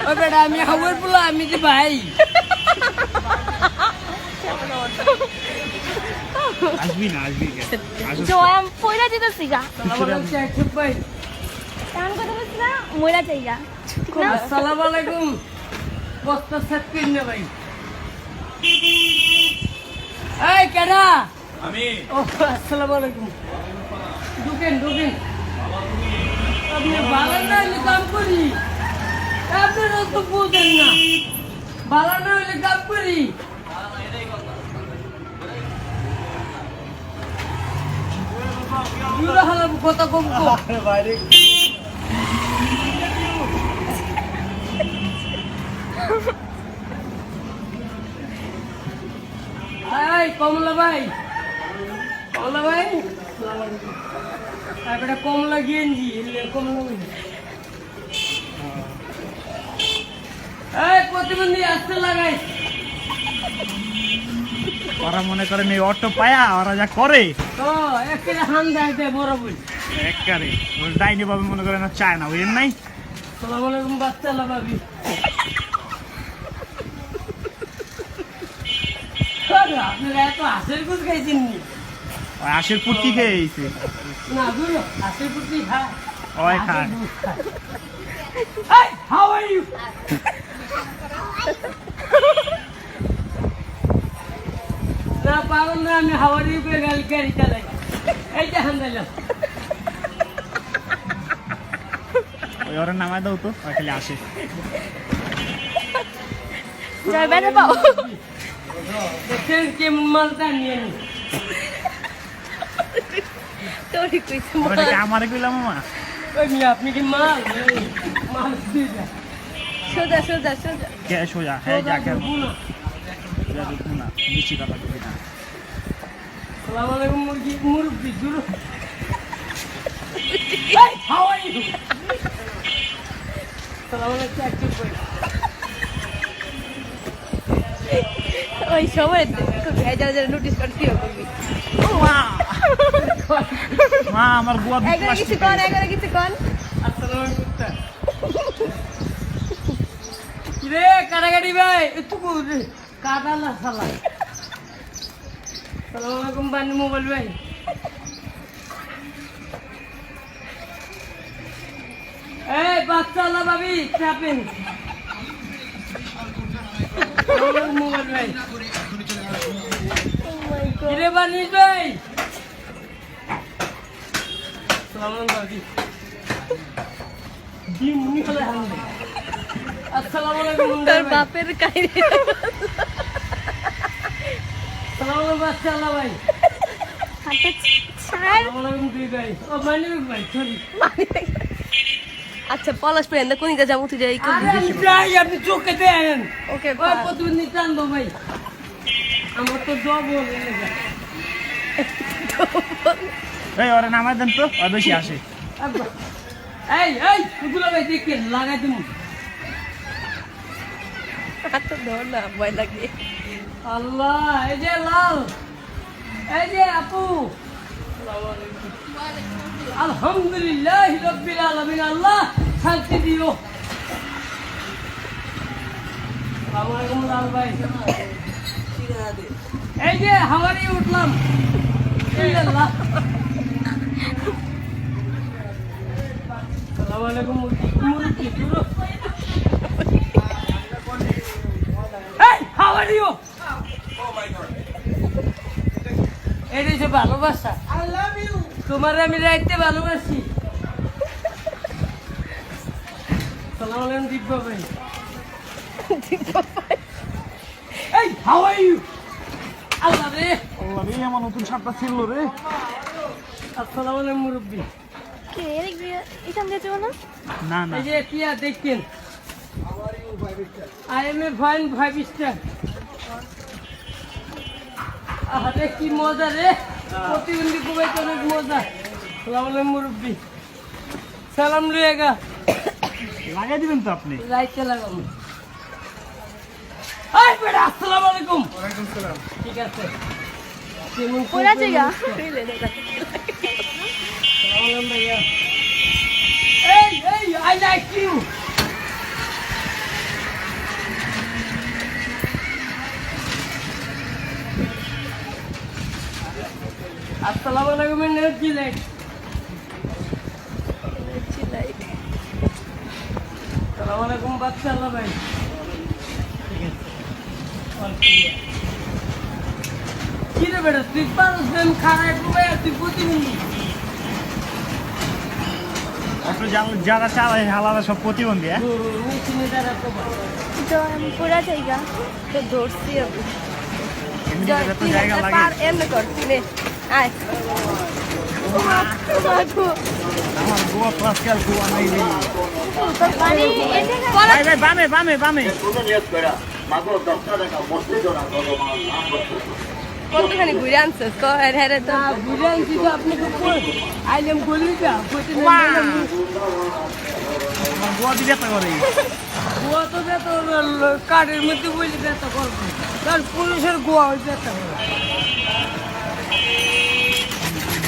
ও বেটা আমি হাওয়ার পোলা আমি যে ভাই আসবি না আসবি জয়াম পয়লা দিতেছি গা ভাই তেমন কথা বলছি না ময়লা চাইগা ঠিক না আসসালামু আলাইকুম বস্তা সেট করে নে ভাই এই কেডা আমি ও আসসালামু আলাইকুম ঢুকেন আপনি ভালো না হলে কাম করি আপনারা তো বুঝেন না ভালো না হলে কাম করি কথা কম বাইরে কমলা ভাই তারপরে কমলা গেঞ্জি কমলা প্রতিবন্ধী আসতে লাগাই ওরা মনে করেন এই অটো পায়া ওরা যা করে তো একটা হান দেয় বড় বই একবারে ওর ডাইনি বাবু মনে করেন চায় না বুঝেন নাই সালাম আলাইকুম বাচ্চা লাগাবি আপনারা এত হাঁসের গুজ খাইছেন নি ওই আশের পুটকি খেয়ে গেছে না গুলো হাঁসের পুটি খায় ওই খায় Hey, how are you? না পাগল না আমি হাওয়ার উপরে গাড়ি চালাই এই যে হান্দাইলাম ওই ওরা নামায় দাও তো ওই খালি আসে জয় বেড়ে পাও দেখছেন কেমন মালটা নিয়ে নি তোরই কইছে ওটা কি আমারে কইলাম মামা ওই মিয়া আপনি কি মাল মাল দিয়ে যা সোজা কে সোজা হ্যাঁ যা কে যা দেখুন না বেশি কথা কই না সালাম আলাইকুম মুরব্বি দূর Hey, how are you? সালাম আলাইকুম একটু কই ওই সময় যারা নোটিস করতে করবি মা আমার গোয়া এগারে কিছু কন আসসালামু আলাইকুম কিরে কাটাকাটি ভাই একটু কাটালা সালা সালাম আলাইকুম বানি মোবাইল ভাই এই বাচ্চালা ভাবি চাপেন মোবাইল ভাই কিরে বানি ভাই সালাম আলাইকুম ভাবি মুনি ফেলে হামলে আসসালামু আলাইকুম তোর বাপের কাহিনী সালাম আলাইকুম বাচ্চালা ভাই হাতে ছাড় সালাম আলাইকুম দুই ভাই ও মানিক ভাই সরি আচ্ছা পলাশ পেন কোন দিকে যাবো তুই যাই আরে আমি যাই আপনি চোখে দেন ওকে ওই প্রতিদিন টানবো ভাই আমার তো জব হয়ে গেছে এই ওরা নামায় দেন তো ওই বেশি আসে আব্বা এই এগুলো ভাই দেখেন লাগাই দিমু হাত ধর না ভয় লাগে আল্লাহ এই যে লাল এই যে আপু আলহামদুলিল্লাহ রাব্বিল আলামিন আল্লাহ শান্তি দিও আসসালামু আলাইকুম লাল ভাই এই যে হাওয়ারি উঠলাম আল্লাহ আসসালামু আলাইকুম মুরব্বি দূর এই হাওয়ারি ও এই যে ভালোবাসা আই লাভ ইউ তোমার আমি রাইতে ভালোবাসি সালাম আলাইকুম দিব্যা ভাই এই হাউ আর ইউ আল্লাহ রে আমার নতুন শার্টটা ছিল রে আসসালামু আলাইকুম মুরব্বি কে এখান দিয়ে যাবো না না না এই যে পিয়া দেখেন I M A fine 5 star আরে কি মজা রে প্রতিবন্ধী খুবই অনেক মজা সালাম আলাইকুম মুরব্বি সালাম লুয়েগা লাগাই দিবেন তো আপনি রাইতে লাগাবো আই বেটা আসসালামু আলাইকুম ওয়ালাইকুম সালাম ঠিক আছে কেমন ওরা জায়গা সালাম ভাইয়া এই আই লাইক ইউ চিলাইট চিলাইট আসসালামু আলাইকুম বাচ্চা আল্লাহ ভাই কি রে বেটা তুই পারস দেন খারাপ ভাই তুই প্রতিবন্ধী একটু যারা চালায় হালারা সব প্রতিবন্ধী হ্যাঁ মেশিনে দ্বারা তো তো আমি পুরা জায়গা তো ধরছি আমি এমনি তো জায়গা লাগে পার এমনি করছি নে আয় আমার গোয়া তো আজকাল গোয়া নাই রে পানি এসে ভাই ভাই বামে বামে বামে কতখানি ঘুরে আনছিস তো হ্যাঁ তো বুঝে আনছি তো আপনি তো আইলাম বললি যা আমার গোয়া দিতে পারে গোয়া তো বেত কাঠের মধ্যে বলি বেত করবো কারণ পুলিশের গোয়া হয়েছে একটা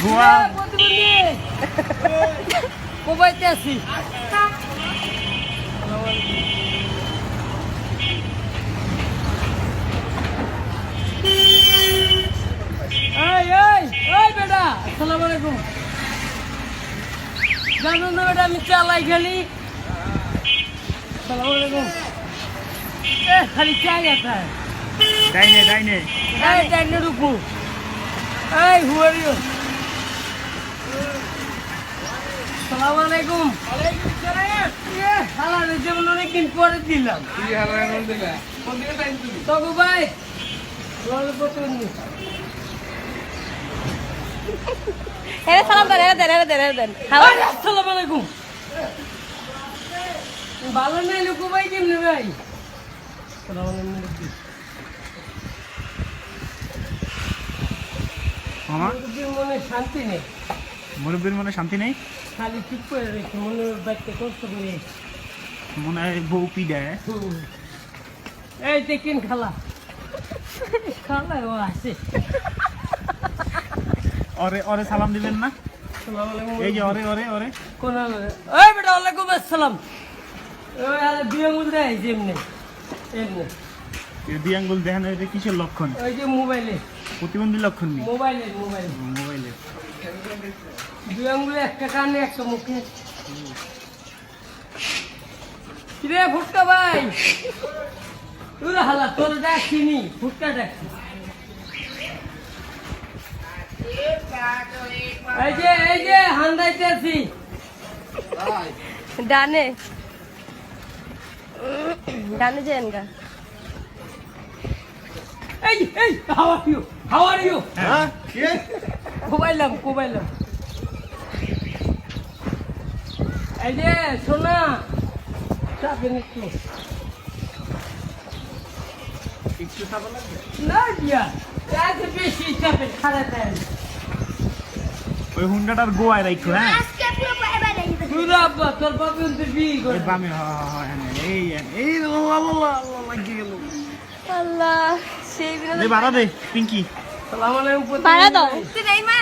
গোয়া কোবাইতে আছি এই এই এই বেটা আসসালামু আলাইকুম জানো না বেটা আমি চালাই খালি আসসালামু আলাইকুম খালি চাই आता है ডাইনে ডাইনে এই ডাইনে রুকু এই হু আর ইউ আসসালামু আলাইকুম ওয়ালাইকুম আসসালাম হালা রে যেমন অনেকদিন পরে দিলাম কি হালা রে দিলা কোন দিকে টাইম তুমি তগো ভাই রোল প্রতিবন্ধী হ্যাঁ সালাম দেন হ্যালো আসসালামু আলাইকুম ভালো নাই লুকু ভাই কেমনে ভাই আসসালামু আলাইকুম মামা মুরব্বীর মনে শান্তি নেই মুরব্বীর মনে শান্তি নেই খালি চুপ করে রেখে মনে বাচ্চা কষ্ট করে মনে হয় বউ পিডায় এই দেখেন খালা খালা ও আসে ওরে ওরে সালাম দিবেন না আসসালামু আলাইকুম এই যে ওরে ওরে ওরে কোন এই বেটা ওয়ালাইকুম আসসালাম ওই আরে বিয়ে মুদ্রা এই যেমনে এমনে এই দুই আঙ্গুল দেখেন এটা কিসের লক্ষণ ওই যে মোবাইলে প্রতিবন্ধী লক্ষণ নেই মোবাইলে মোবাইলে দুই আঙ্গুলে একটা কানে একটা মুখে কিরে ফুটকা ভাই তুই হালা তোর ডাকছিনি ফুটকা ডাকছি এই যে হান্দাইতে আছি ডানে যান গা এই হাউ আর ইউ হ্যাঁ কোবাইলাম এই যে সোনা চাপেন একটু একটু খাবার লাগবে না দিয়া চাপে বেশি চাপে খারাপ ওই হুন্ডাটার গোয়ায় রাখো হ্যাঁ আজকে পুরো পাইবা দেই তুই আব্বা তোর বাবা কিন্তু বিয়ে করে এই বামে এই আল্লাহ লাগিয়ে গেল আল্লাহ সেই বিনা দে বাড়া দে পিঙ্কি সালাম আলাইকুম ভাড়া দাও তুই নাই মা